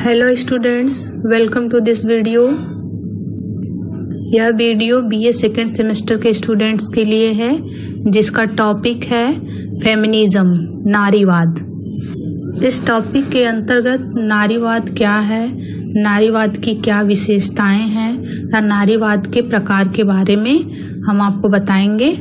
Hello students, welcome to this video. यह video BA second semester के students के लिए है, जिसका टॉपिक है फेमिनिज्म, नारीवाद। इस टॉपिक के अंतर्गत नारीवाद क्या है, नारीवाद की क्या विशेषताएं हैं या नारीवाद के प्रकार के बारे में हम आपको बताएंगे।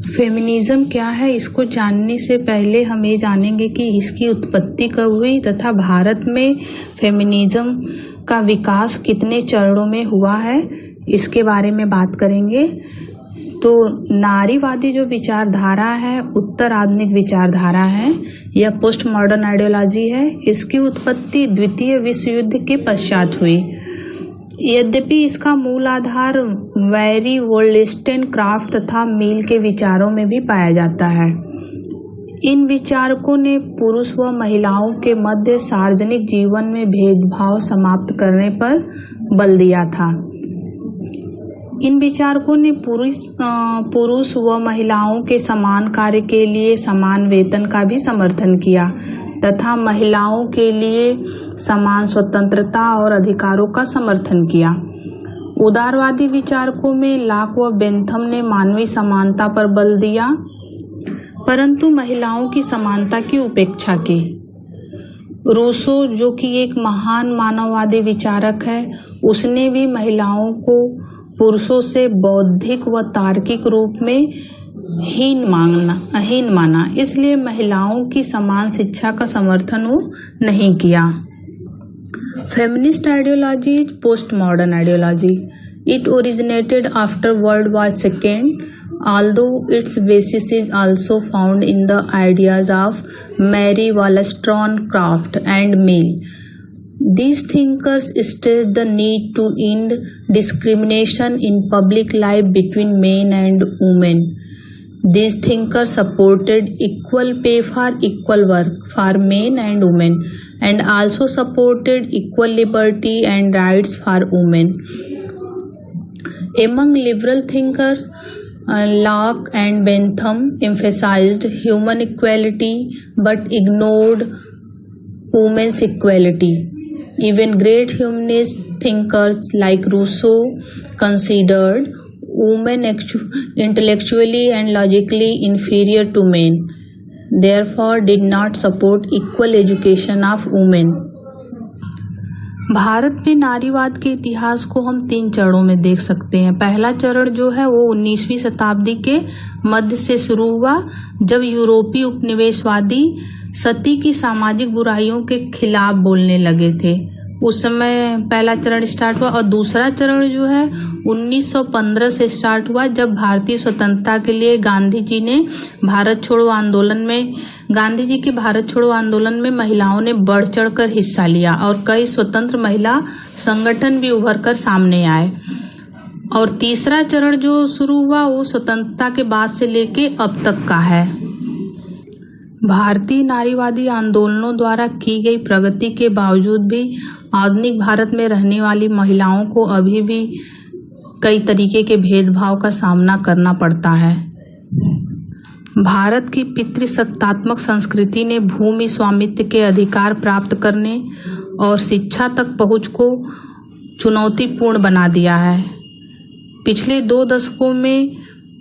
फेमिनिज्म क्या है, इसको जानने से पहले हम ये जानेंगे कि इसकी उत्पत्ति कब हुई तथा भारत में फेमिनिज्म का विकास कितने चरणों में हुआ है, इसके बारे में बात करेंगे। तो नारीवादी जो विचारधारा है उत्तर आधुनिक विचारधारा है, यह पोस्ट मॉडर्न आइडियोलॉजी है। इसकी उत्पत्ति द्वितीय विश्व युद्ध के पश्चात हुई। यद्यपि इसका मूल आधार वेरी वोल्स्टेनक्राफ्ट तथा मिल के विचारों में भी पाया जाता है। इन विचारकों ने पुरुष व महिलाओं के मध्य सार्वजनिक जीवन में भेदभाव समाप्त करने पर बल दिया था। इन विचारकों ने पुरुष व महिलाओं के समान कार्य के लिए समान वेतन का भी समर्थन किया तथा महिलाओं के लिए समान स्वतंत्रता और अधिकारों का समर्थन किया। उदारवादी विचारकों में लॉक व बेंथम ने मानवीय समानता पर बल दिया, परंतु महिलाओं की समानता की उपेक्षा की। रूसो, जो कि एक महान मानववादी विचारक है, उसने भी महिलाओं को पुरुषों से बौद्धिक व तार्किक रूप में हीन माना, इसलिए महिलाओं की समान शिक्षा का समर्थन वो नहीं किया। Feminist ideology is post modern ideology. It originated after world war second, although its basis is also found in the ideas of Mary Wollstonecraft and Mill. These thinkers stressed the need to end discrimination in public life between men and women. These thinkers supported equal pay for equal work for men and women, and also supported equal liberty and rights for women. Among liberal thinkers, Locke and Bentham emphasized human equality but ignored women's equality. Even great humanist thinkers like Rousseau considered women intellectually and logically inferior to men, therefore did not support equal education of women. Bharat में नारीवाद के इतिहास को हम 3 चरणों में देख सकते हैं। पहला चरण जो है वो 19वीं शताब्दी के मध्य से शुरू हुआ, जब यूरोपीय उपनिवेशवादी सती की सामाजिक बुराइयों के खिलाफ बोलने लगे थे। उस समय पहला चरण स्टार्ट हुआ। और दूसरा चरण जो है 1915 से स्टार्ट हुआ, जब भारतीय स्वतंत्रता के लिए गांधी जी के भारत छोड़ो आंदोलन में महिलाओं ने बढ़ चढ़कर हिस्सा लिया और कई स्वतंत्र महिला संगठन भी उभर कर सामने आए। और तीसरा चरण जो शुरू हुआ वो स्वतंत्रता के बाद से लेके अब तक का है। भारतीय नारीवादी आंदोलनों द्वारा की गई प्रगति के बावजूद भी आधुनिक भारत में रहने वाली महिलाओं को अभी भी कई तरीके के भेदभाव का सामना करना पड़ता है। भारत की पितृसत्तात्मक संस्कृति ने भूमि स्वामित्व के अधिकार प्राप्त करने और शिक्षा तक पहुंच को चुनौतीपूर्ण बना दिया है। पिछले 2 दशकों में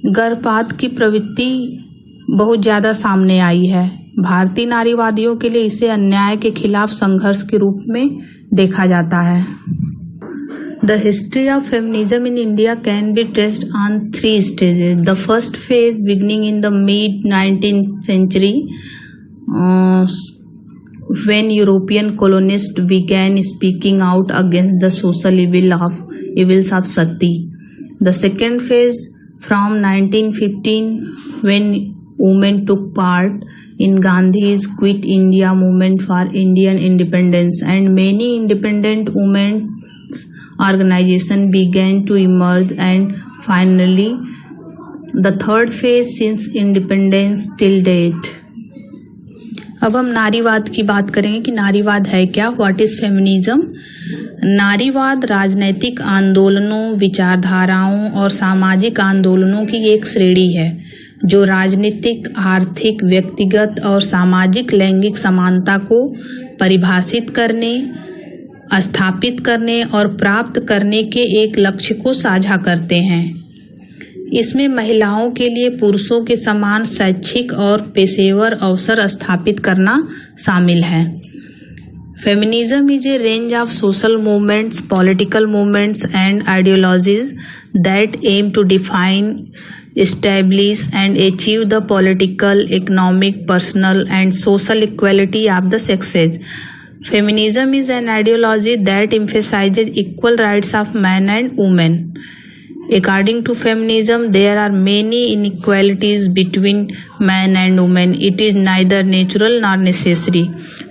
गर्भपात की प्रवृत्ति बहुत ज़्यादा सामने आई है। भारतीय नारीवादियों के लिए इसे अन्याय के खिलाफ संघर्ष के रूप में देखा जाता है। The history of feminism in India can be traced on 3 stages. The first phase beginning in the mid-19th century, when European colonists began speaking out against the social evils of sati. The second phase from 1915, when women took part in Gandhi's Quit India movement for Indian independence, and many independent women's organizations began to emerge, and finally the third phase since independence till date. अब हम नारीवाद की बात करेंगे कि नारीवाद है क्या, व्हाट इज फेमिनिज्म। नारीवाद राजनैतिक आंदोलनों, विचारधाराओं और सामाजिक आंदोलनों की एक श्रेणी है जो राजनीतिक, आर्थिक, व्यक्तिगत और सामाजिक लैंगिक समानता को परिभाषित करने, स्थापित करने और प्राप्त करने के एक लक्ष्य को साझा करते हैं। इसमें महिलाओं के लिए पुरुषों के समान शैक्षिक और पेशेवर अवसर स्थापित करना शामिल है। Feminism is a range of social movements, political movements and ideologies that aim to define, establish and achieve the political, economic, personal and social equality of the sexes. Feminism is an ideology that emphasizes equal rights of men and women. According to feminism, there are many inequalities between men and women. It is neither natural nor necessary.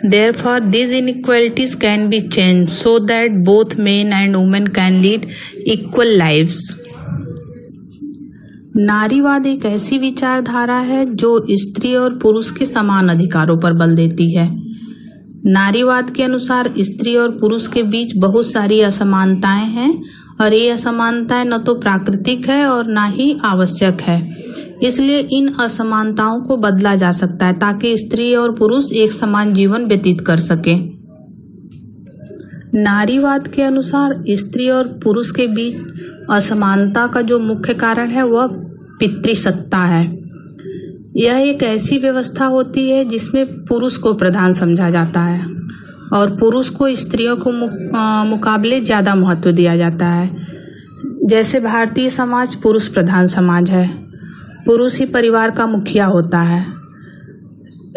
Therefore, these inequalities can be changed so that both men and women can lead equal lives. नारीवाद एक ऐसी विचारधारा है जो स्त्री और पुरुष के समान अधिकारों पर बल देती है। नारीवाद के अनुसार स्त्री और पुरुष के बीच बहुत सारी असमानताएं हैं और ये असमानताएं न तो प्राकृतिक है और न ही आवश्यक है। इसलिए इन असमानताओं को बदला जा सकता है ताकि स्त्री और पुरुष एक समान जीवन व्यतीत कर सकें। नारीवाद के अनुसार स्त्री और पुरुष के बीच असमानता का जो मुख्य कारण है वह पितृसत्ता है। यह एक ऐसी व्यवस्था होती है जिसमें पुरुष को प्रधान समझा जाता है और पुरुष को स्त्रियों को मुकाबले ज़्यादा महत्व दिया जाता है। जैसे भारतीय समाज पुरुष प्रधान समाज है, पुरुष ही परिवार का मुखिया होता है।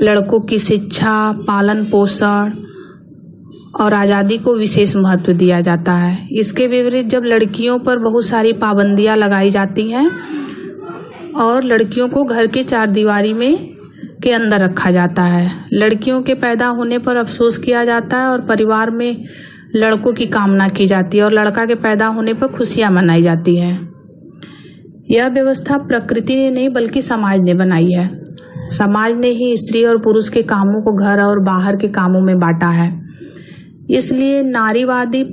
लड़कों की शिक्षा, पालन पोषण और आज़ादी को विशेष महत्व दिया जाता है। इसके विपरीत जब लड़कियों पर बहुत सारी पाबंदियां लगाई जाती हैं और लड़कियों को घर के चार दीवारी में के अंदर रखा जाता है, लड़कियों के पैदा होने पर अफसोस किया जाता है और परिवार में लड़कों की कामना की जाती है और लड़का के पैदा होने पर खुशियां मनाई जाती है। यह व्यवस्था प्रकृति ने नहीं बल्कि समाज ने बनाई है। समाज ने ही स्त्री और पुरुष के कामों को घर और बाहर के कामों में बांटा है। इसलिए नारीवादी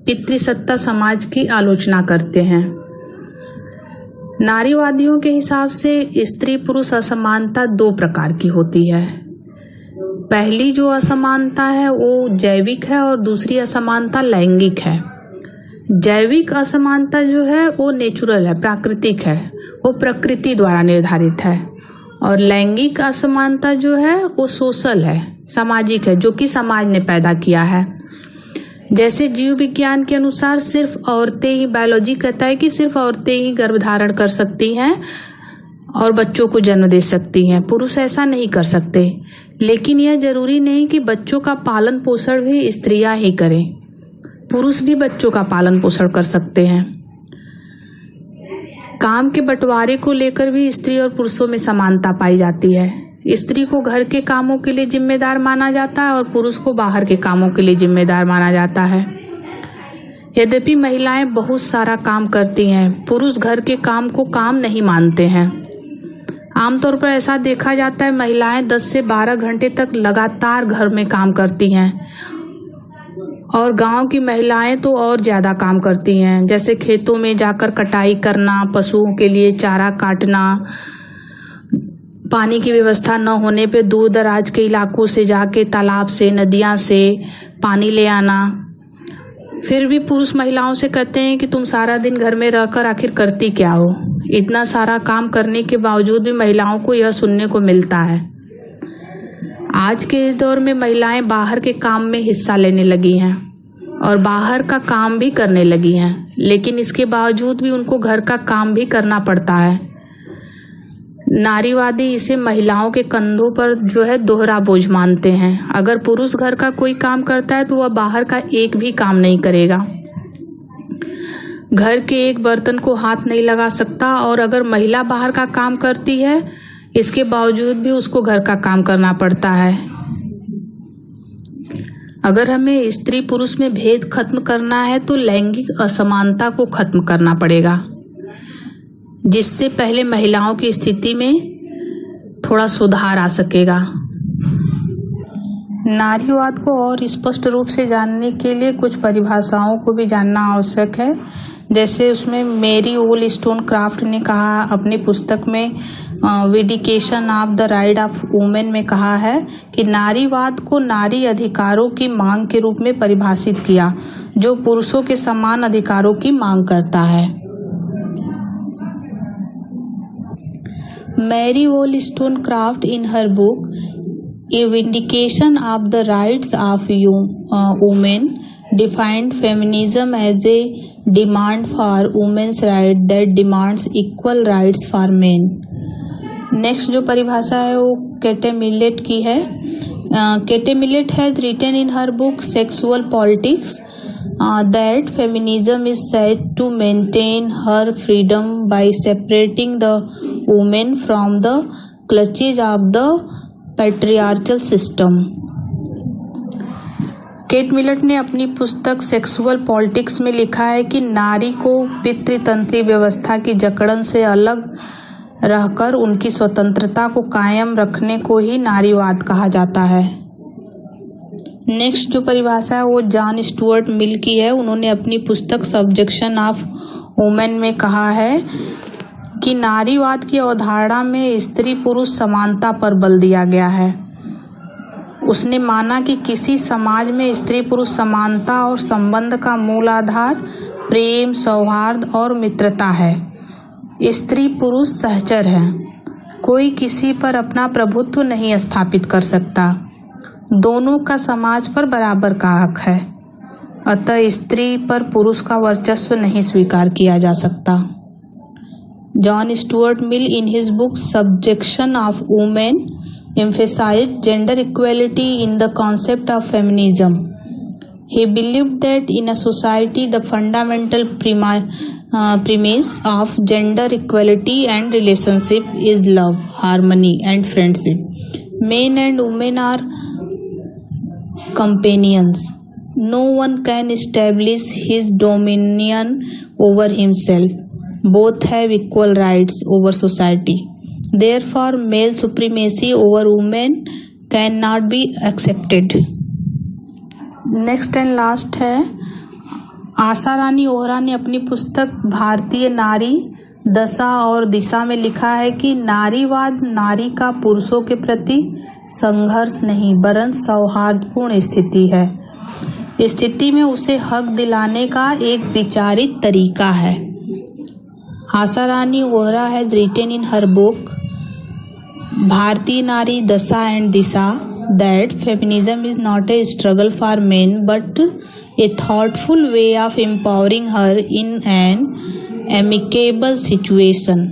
पितृसत्ता समाज की आलोचना करते हैं। नारीवादियों के हिसाब से स्त्री पुरुष असमानता दो प्रकार की होती है। पहली जो असमानता है वो जैविक है और दूसरी असमानता लैंगिक है। जैविक असमानता जो है वो नेचुरल है, प्राकृतिक है, वो प्रकृति द्वारा निर्धारित है। और लैंगिक असमानता जो है वो सोशल है, सामाजिक है, जो कि समाज ने पैदा किया है। जैसे जीव विज्ञान के अनुसार सिर्फ औरतें ही, बायोलॉजी कहता है कि सिर्फ औरतें ही गर्भधारण कर सकती हैं और बच्चों को जन्म दे सकती हैं, पुरुष ऐसा नहीं कर सकते। लेकिन यह जरूरी नहीं कि बच्चों का पालन पोषण भी स्त्रियां ही करें, पुरुष भी बच्चों का पालन पोषण कर सकते हैं। काम के बंटवारे को लेकर भी स्त्री और पुरुषों में समानता पाई जाती है। स्त्री को घर के कामों के लिए जिम्मेदार माना जाता है और पुरुष को बाहर के कामों के लिए जिम्मेदार माना जाता है। यद्यपि महिलाएं बहुत सारा काम करती हैं, पुरुष घर के काम को काम नहीं मानते हैं। आमतौर पर ऐसा देखा जाता है महिलाएं 10 से 12 घंटे तक लगातार घर में काम करती हैं और गांव की महिलाएं तो और ज़्यादा काम करती हैं, जैसे खेतों में जाकर कटाई करना, पशुओं के लिए चारा काटना, पानी की व्यवस्था न होने पे दूर दराज के इलाकों से जाके तालाब से, नदियां से पानी ले आना। फिर भी पुरुष महिलाओं से कहते हैं कि तुम सारा दिन घर में रहकर आखिर करती क्या हो। इतना सारा काम करने के बावजूद भी महिलाओं को यह सुनने को मिलता है। आज के इस दौर में महिलाएं बाहर के काम में हिस्सा लेने लगी हैं और बाहर का काम भी करने लगी हैं, लेकिन इसके बावजूद भी उनको घर का काम भी करना पड़ता है। नारीवादी इसे महिलाओं के कंधों पर जो है दोहरा बोझ मानते हैं। अगर पुरुष घर का कोई काम करता है तो वह बाहर का एक भी काम नहीं करेगा, घर के एक बर्तन को हाथ नहीं लगा सकता। और अगर महिला बाहर का काम करती है, इसके बावजूद भी उसको घर का काम करना पड़ता है। अगर हमें स्त्री पुरुष में भेद खत्म करना है तो लैंगिक असमानता को खत्म करना पड़ेगा, जिससे पहले महिलाओं की स्थिति में थोड़ा सुधार आ सकेगा। नारीवाद को और स्पष्ट रूप से जानने के लिए कुछ परिभाषाओं को भी जानना आवश्यक है। जैसे उसमें मेरी wollstonecraft ने कहा अपनी पुस्तक में vindication of the right of women में कहा है कि नारीवाद को नारी अधिकारों की मांग के रूप में परिभाषित किया जो पुरुषों के समान अधिकारों की मांग करता है। Mary wollstonecraft in her book A Vindication of the Rights of Women defined feminism as a demand for women's rights that demands equal rights for men। Next जो परिभाषा है वो केटे मिलेट की है। Kate Millett has written in her book Sexual Politics that feminism is said to maintain her freedom by separating the woman from the clutches of the patriarchal system। Cat millet ने अपनी पुस्तक sexual politics में लिखा है कि नारी को पितृतंत्री व्यवस्था की जकड़न से अलग रहकर उनकी स्वतंत्रता को कायम रखने को ही नारीवाद कहा जाता है। नेक्स्ट जो परिभाषा है वो जॉन स्टुअर्ट मिल की है। उन्होंने अपनी पुस्तक सब्जेक्शन ऑफ वुमेन में कहा है कि नारीवाद की अवधारणा में स्त्री पुरुष समानता पर बल दिया गया है। उसने माना कि किसी समाज में स्त्री पुरुष समानता और संबंध का मूल आधार प्रेम, सौहार्द और मित्रता है। स्त्री पुरुष सहचर हैं, कोई किसी पर अपना प्रभुत्व नहीं स्थापित कर सकता, दोनों का समाज पर बराबर का हक है, अतः स्त्री पर पुरुष का वर्चस्व नहीं स्वीकार किया जा सकता। John Stuart Mill in his book subjection of women emphasized gender equality in the concept of feminism. He believed that in a society the fundamental premise of gender equality and relationship is love, harmony and friendship. Men and women are companions. No one can establish his dominion over himself. Both have equal rights over society. Therefore, male supremacy over women cannot be accepted. Next and last है, आशा रानी ओहरा ने अपनी पुस्तक भारतीय नारी दशा और दिशा में लिखा है कि नारीवाद नारी का पुरुषों के प्रति संघर्ष नहीं वरन सौहार्दपूर्ण स्थिति है। स्थिति में उसे हक दिलाने का एक विचारित तरीका है। Asha Rani Vohra has written in her book Bharatiya Nari Dasha and Disha that feminism is not a struggle for men but a thoughtful way of empowering her in an amicable situation।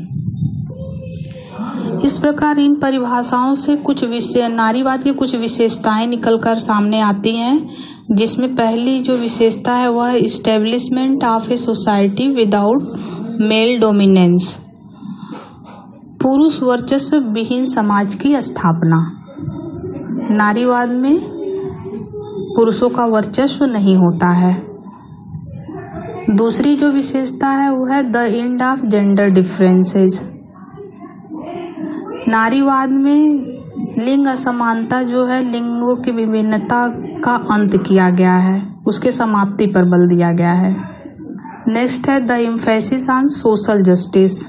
इस प्रकार इन परिभाषाओं से कुछ नारीवाद की कुछ विशेषताएं निकलकर सामने आती हैं, जिसमें पहली जो विशेषता है वह establishment of a society without male dominance, पुरुष वर्चस्व विहीन समाज की स्थापना। नारीवाद में पुरुषों का वर्चस्व नहीं होता है। दूसरी जो विशेषता है वो है the end of gender differences. नारीवाद में लिंग असमानता जो है, लिंगों की विभिन्नता का अंत किया गया है, उसके समाप्ति पर बल दिया गया है। नेक्स्ट है the emphasis on social justice.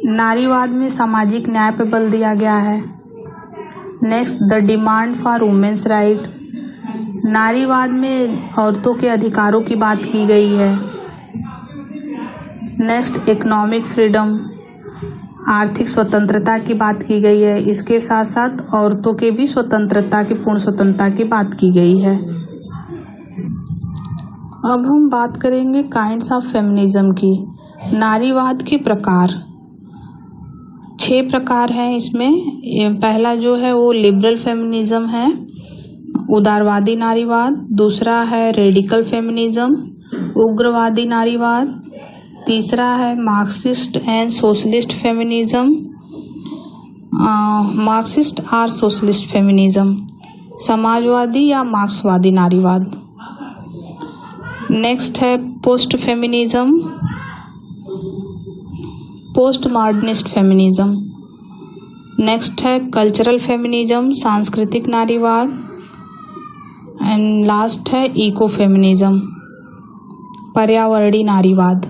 नारीवाद में सामाजिक न्याय पर बल दिया गया है। Next the demand for women's right. नारीवाद में औरतों के अधिकारों की बात की गई है। नेक्स्ट इकोनॉमिक फ्रीडम, आर्थिक स्वतंत्रता की बात की गई है। इसके साथ साथ औरतों के भी स्वतंत्रता की, पूर्ण स्वतंत्रता की बात की गई है। अब हम बात करेंगे काइंड्स ऑफ फेमिनिज्म की। नारीवाद के प्रकार 6 प्रकार हैं इसमें। पहला जो है वो लिबरल फेमिनिज्म है, उदारवादी नारीवाद। दूसरा है रेडिकल फेमिनिज्म, उग्रवादी नारीवाद। तीसरा है Marxist and socialist feminism, Marxist और सोशलिस्ट फेमिनिज्म, समाजवादी या मार्क्सवादी नारीवाद। नेक्स्ट है post feminism, post modernist feminism. Next है कल्चरल फेमिनिज्म, सांस्कृतिक नारीवाद। एंड लास्ट है इको फेमिनिज्म। पर्यावरणीय नारीवाद।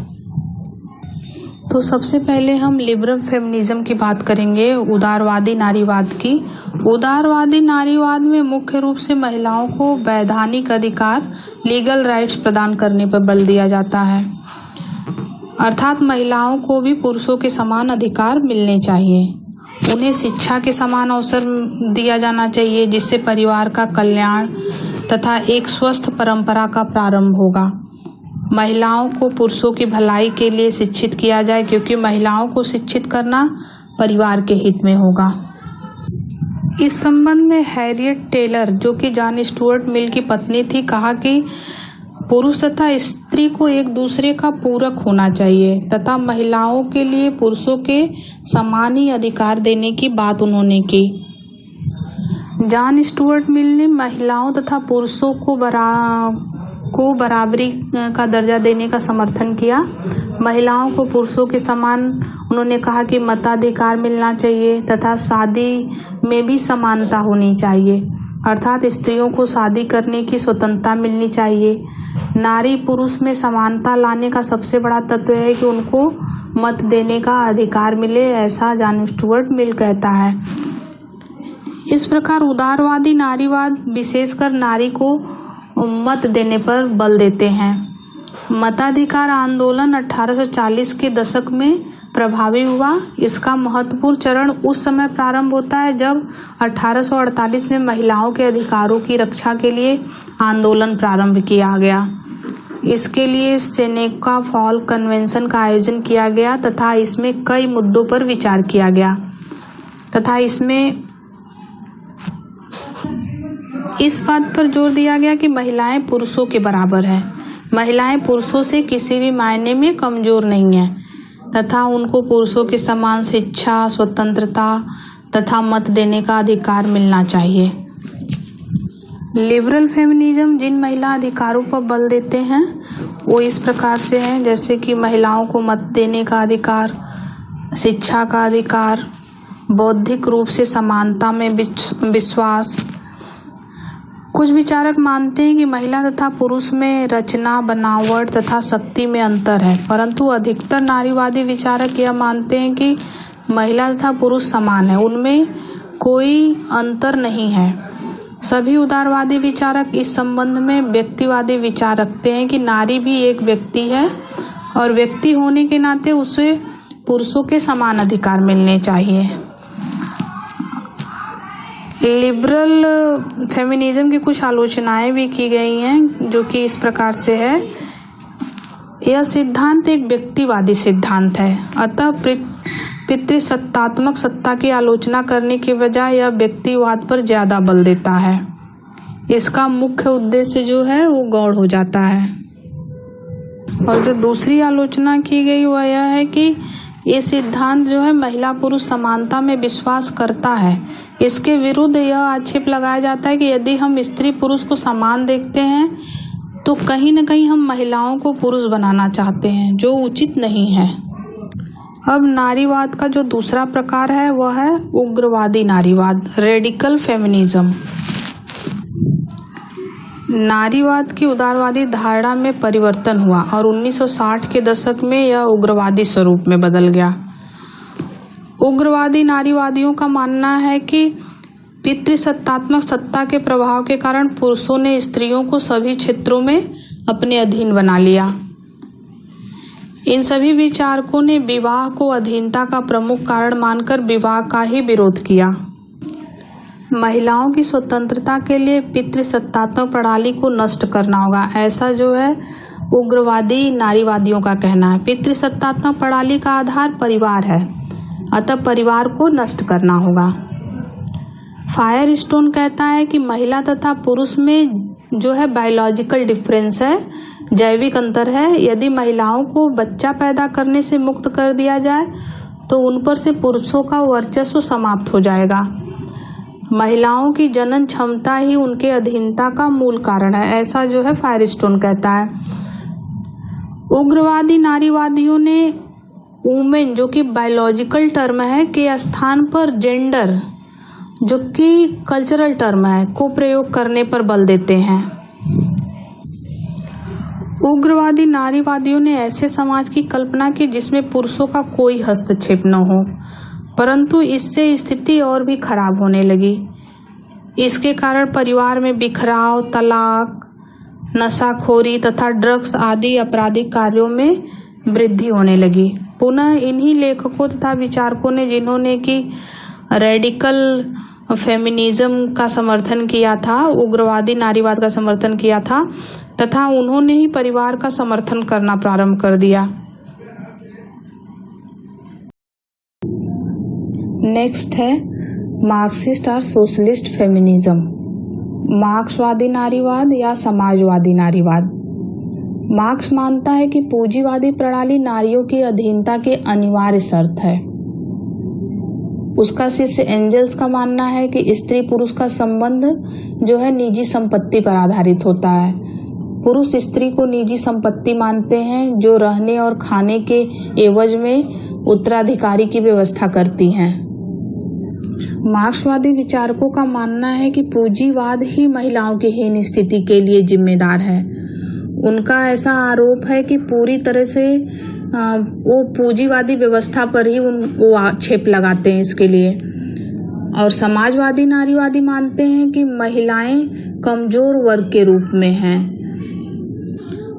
तो सबसे पहले हम लिबरल फेमिनिज्म की बात करेंगे, उदारवादी नारीवाद की। उदारवादी नारीवाद में मुख्य रूप से महिलाओं को वैधानिक अधिकार, लीगल राइट्स प्रदान करने पर बल दिया जाता है, अर्थात महिलाओं को भी पुरुषों के समान अधिकार मिलने चाहिए। उन्हें शिक्षा के समान अवसर दिया जाना चाहिए, जिससे परिवार का कल्याण तथा एक स्वस्थ परंपरा का प्रारंभ होगा। महिलाओं को पुरुषों की भलाई के लिए शिक्षित किया जाए, क्योंकि महिलाओं को शिक्षित करना परिवार के हित में होगा। इस संबंध में हैरियट टेलर, जो कि जॉन स्टुअर्ट मिल की पत्नी थी, कहा कि पुरुष तथा स्त्री को एक दूसरे का पूरक होना चाहिए तथा महिलाओं के लिए पुरुषों के समान ही अधिकार देने की बात उन्होंने की। जॉन स्टुअर्ट मिल ने महिलाओं तथा पुरुषों को बराबरी का दर्जा देने का समर्थन किया। महिलाओं को पुरुषों के समान उन्होंने कहा कि मताधिकार मिलना चाहिए तथा शादी में भी समानता होनी चाहिए, अर्थात स्त्रियों को शादी करने की स्वतंत्रता मिलनी चाहिए। नारी पुरुष में समानता लाने का सबसे बड़ा तत्व है कि उनको मत देने का अधिकार मिले, ऐसा जॉन स्टुअर्ट मिल कहता है। इस प्रकार उदारवादी नारीवाद विशेषकर नारी को मत देने पर बल देते हैं। मताधिकार आंदोलन 1840 के दशक में प्रभावी हुआ। इसका महत्वपूर्ण चरण उस समय प्रारंभ होता है जब 1848 में महिलाओं के अधिकारों की रक्षा के लिए आंदोलन प्रारंभ किया गया। इसके लिए सेनेका फॉल कन्वेंशन का आयोजन किया गया तथा इसमें कई मुद्दों पर विचार किया गया तथा इसमें इस बात पर जोर दिया गया कि महिलाएं पुरुषों के बराबर हैं। महिलाएं पुरुषों से किसी भी मायने में कमजोर नहीं हैं तथा उनको पुरुषों के समान शिक्षा, स्वतंत्रता तथा मत देने का अधिकार मिलना चाहिए। लिबरल फेमिनिज्म जिन महिला अधिकारों पर बल देते हैं वो इस प्रकार से हैं, जैसे कि महिलाओं को मत देने का अधिकार, शिक्षा का अधिकार, बौद्धिक रूप से समानता में विश्वास। कुछ विचारक मानते हैं कि महिला तथा पुरुष में रचना, बनावट तथा शक्ति में अंतर है, परंतु अधिकतर नारीवादी विचारक यह मानते हैं कि महिला तथा पुरुष समान है, उनमें कोई अंतर नहीं है। सभी उदारवादी विचारक इस संबंध में व्यक्तिवादी विचार रखते हैं कि नारी भी एक व्यक्ति है और व्यक्ति होने के नाते उसे पुरुषों के समान अधिकार मिलने चाहिए। लिबरल फेमिनिज्म की कुछ आलोचनाएं भी की गई हैं, जो कि इस प्रकार से है। यह सिद्धांत एक व्यक्तिवादी सिद्धांत है, अतः पितृसत्तात्मक सत्ता की आलोचना करने के बजाय यह व्यक्तिवाद पर ज्यादा बल देता है। इसका मुख्य उद्देश्य जो है वो गौण हो जाता है। और जो दूसरी आलोचना की गई वह यह है कि ये सिद्धांत जो है महिला पुरुष समानता में विश्वास करता है। इसके विरुद्ध यह आक्षेप लगाया जाता है कि यदि हम स्त्री पुरुष को समान देखते हैं तो कहीं न कहीं हम महिलाओं को पुरुष बनाना चाहते हैं, जो उचित नहीं है। अब नारीवाद का जो दूसरा प्रकार है वह है उग्रवादी नारीवाद, रेडिकल फेमिनिज्म। नारीवाद की उदारवादी धारणा में परिवर्तन हुआ और 1960 के दशक में यह उग्रवादी स्वरूप में बदल गया। उग्रवादी नारीवादियों का मानना है कि पितृसत्तात्मक सत्ता के प्रभाव के कारण पुरुषों ने स्त्रियों को सभी क्षेत्रों में अपने अधीन बना लिया। इन सभी विचारकों ने विवाह को अधीनता का प्रमुख कारण मानकर विवाह का ही विरोध किया। महिलाओं की स्वतंत्रता के लिए पितृसत्तात्मक प्रणाली को नष्ट करना होगा, ऐसा जो है उग्रवादी नारीवादियों का कहना है। पितृसत्तात्मक प्रणाली का आधार परिवार है, अतः परिवार को नष्ट करना होगा। फायरस्टोन कहता है कि महिला तथा पुरुष में जो है बायोलॉजिकल डिफरेंस है, जैविक अंतर है। यदि महिलाओं को बच्चा पैदा करने से मुक्त कर दिया जाए तो उन पर से पुरुषों का वर्चस्व समाप्त हो जाएगा। महिलाओं की जनन क्षमता ही उनके अधीनता का मूल कारण है, ऐसा जो है फायरस्टोन कहता है। उग्रवादी नारीवादियों ने वुमेन, जो कि बायोलॉजिकल टर्म है, के स्थान पर जेंडर, जो कि कल्चरल टर्म है, को प्रयोग करने पर बल देते हैं। उग्रवादी नारीवादियों ने ऐसे समाज की कल्पना की जिसमें पुरुषों का कोई हस्तक्षेप न हो, परंतु इससे स्थिति और भी खराब होने लगी। इसके कारण परिवार में बिखराव, तलाक, नशाखोरी तथा ड्रग्स आदि आपराधिक कार्यों में वृद्धि होने लगी। पुनः इन्हीं लेखकों तथा विचारकों ने, जिन्होंने कि रेडिकल फेमिनिज्म का समर्थन किया था, उग्रवादी नारीवाद का समर्थन किया था, तथा उन्होंने ही परिवार का समर्थन करना प्रारंभ कर दिया। नेक्स्ट है मार्क्सिस्ट और सोशलिस्ट फेमिनिज्म, मार्क्सवादी नारीवाद या समाजवादी नारीवाद। मार्क्स मानता है कि पूंजीवादी प्रणाली नारियों की अधीनता के अनिवार्य शर्त है। उसका शिष्य एंजल्स का मानना है कि स्त्री पुरुष का संबंध जो है निजी संपत्ति पर आधारित होता है। पुरुष स्त्री को निजी संपत्ति मानते हैं जो रहने और खाने के एवज में उत्तराधिकारी की व्यवस्था करती हैं। मार्क्सवादी विचारकों का मानना है कि पूंजीवाद ही महिलाओं की हीन स्थिति के लिए जिम्मेदार है। उनका ऐसा आरोप है कि पूरी तरह से वो पूंजीवादी व्यवस्था पर ही वो आक्षेप लगाते हैं इसके लिए। और समाजवादी नारीवादी मानते हैं कि महिलाएं कमजोर वर्ग के रूप में हैं,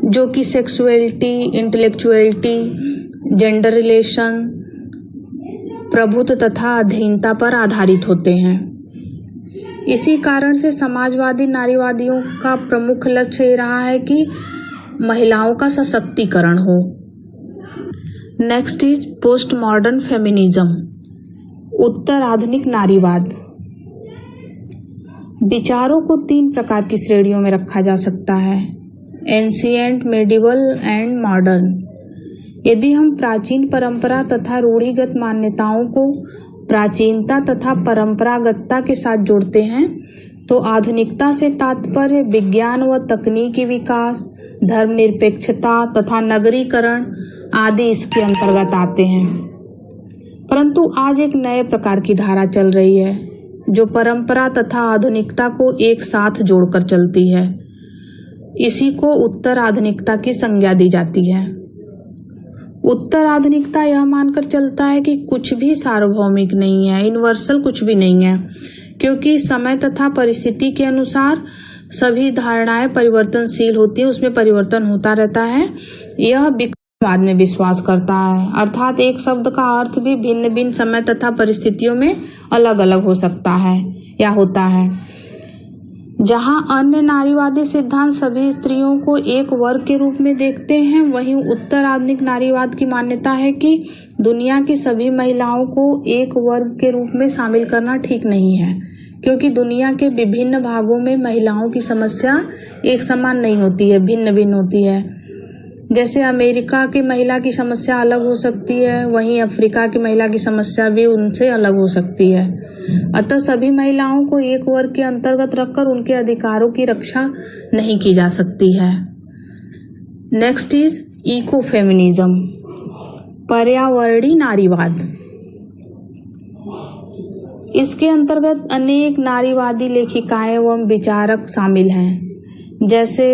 जो कि सेक्सुअलिटी, इंटेलेक्चुअलिटी, जेंडर रिलेशन, प्रभुत्व तथा अधीनता पर आधारित होते हैं। इसी कारण से समाजवादी नारीवादियों का प्रमुख लक्ष्य ये रहा है कि महिलाओं का सशक्तिकरण हो। Next is post modern feminism, उत्तर आधुनिक नारीवाद। विचारों को 3 प्रकार की श्रेणियों में रखा जा सकता है, एंशिएंट, मेडिवल एंड मॉडर्न। यदि हम प्राचीन परंपरा तथा रूढ़िगत मान्यताओं को प्राचीनता तथा परंपरागतता के साथ जोड़ते हैं तो आधुनिकता से तात्पर्य विज्ञान व तकनीकी विकास, धर्मनिरपेक्षता तथा नगरीकरण आदि इसके अंतर्गत आते हैं। परंतु आज एक नए प्रकार की धारा चल रही है जो परंपरा तथा आधुनिकता को एक साथ जोड़कर चलती है। इसी को उत्तर आधुनिकता की संज्ञा दी जाती है। उत्तर आधुनिकता यह मानकर चलता है कि कुछ भी सार्वभौमिक नहीं है, यूनिवर्सल कुछ भी नहीं है, क्योंकि समय तथा परिस्थिति के अनुसार सभी धारणाएं परिवर्तनशील होती हैं, उसमें परिवर्तन होता रहता है। यह विकासवाद में विश्वास करता है, अर्थात एक शब्द का अर्थ भी भिन्न भिन्न समय तथा परिस्थितियों में अलग अलग हो सकता है या होता है। जहां अन्य नारीवादी सिद्धांत सभी स्त्रियों को एक वर्ग के रूप में देखते हैं, वहीं उत्तर आधुनिक नारीवाद की मान्यता है कि दुनिया की सभी महिलाओं को एक वर्ग के रूप में शामिल करना ठीक नहीं है, क्योंकि दुनिया के विभिन्न भागों में महिलाओं की समस्या एक समान नहीं होती है, भिन्न भिन्न होती है। जैसे अमेरिका की महिला की समस्या अलग हो सकती है, वहीं अफ्रीका की महिला की समस्या भी उनसे अलग हो सकती है। अतः सभी महिलाओं को एक वर्ग के अंतर्गत रखकर उनके अधिकारों की रक्षा नहीं की जा सकती है। नेक्स्ट इज इको फेमिनिज्म, पर्यावरणीय नारीवाद। इसके अंतर्गत अनेक नारीवादी लेखिकाएं एवं विचारक शामिल हैं। जैसे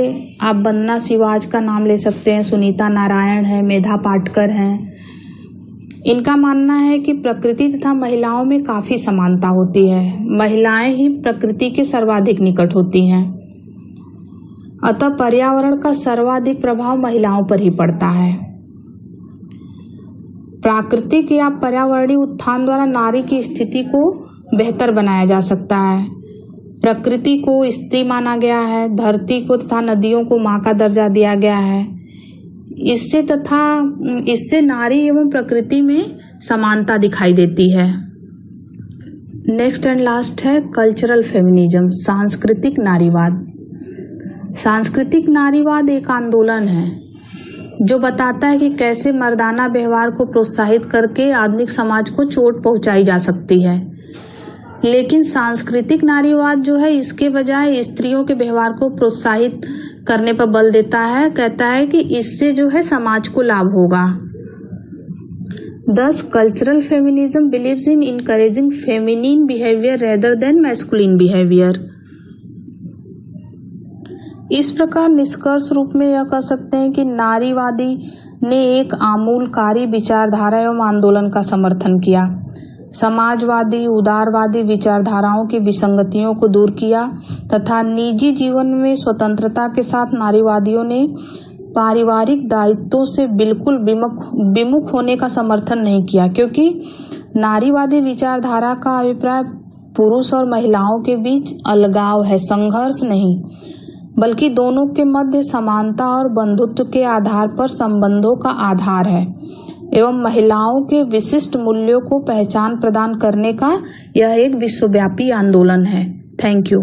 आप बन्ना सिवाज का नाम ले सकते हैं, सुनीता नारायण है, मेधा पाटकर हैं। इनका मानना है कि प्रकृति तथा महिलाओं में काफी समानता होती है, महिलाएं ही प्रकृति के सर्वाधिक निकट होती हैं, अतः पर्यावरण का सर्वाधिक प्रभाव महिलाओं पर ही पड़ता है। प्राकृतिक या पर्यावरणीय उत्थान द्वारा नारी की स्थिति को बेहतर बनाया जा सकता है। प्रकृति को स्त्री माना गया है, धरती को तथा नदियों को माँ का दर्जा दिया गया है। इससे नारी एवं प्रकृति में समानता दिखाई देती है। नेक्स्ट एंड लास्ट है कल्चरल फेमिनिज्म, सांस्कृतिक नारीवाद। सांस्कृतिक नारीवाद एक आंदोलन है जो बताता है कि कैसे मर्दाना व्यवहार को प्रोत्साहित करके आधुनिक समाज को चोट पहुंचाई जा सकती है। लेकिन सांस्कृतिक नारीवाद जो है इसके बजाय स्त्रियों के व्यवहार को प्रोत्साहित करने पर बल देता है, कहता है कि इससे जो है समाज को लाभ होगा। Thus, cultural feminism believes in encouraging feminine behavior rather than masculine behavior. इस प्रकार निष्कर्ष रूप में यह कह सकते हैं कि नारीवादी ने एक आमूलकारी विचारधारा एवं आंदोलन का समर्थन किया। समाजवादी उदारवादी विचारधाराओं की विसंगतियों को दूर किया तथा निजी जीवन में स्वतंत्रता के साथ नारीवादियों ने पारिवारिक दायित्वों से बिल्कुल विमुख होने का समर्थन नहीं किया, क्योंकि नारीवादी विचारधारा का अभिप्राय पुरुष और महिलाओं के बीच अलगाव है, संघर्ष नहीं, बल्कि दोनों के मध्य समानता और बंधुत्व के आधार पर संबंधों का आधार है एवं महिलाओं के विशिष्ट मूल्यों को पहचान प्रदान करने का यह एक विश्वव्यापी आंदोलन है। Thank you.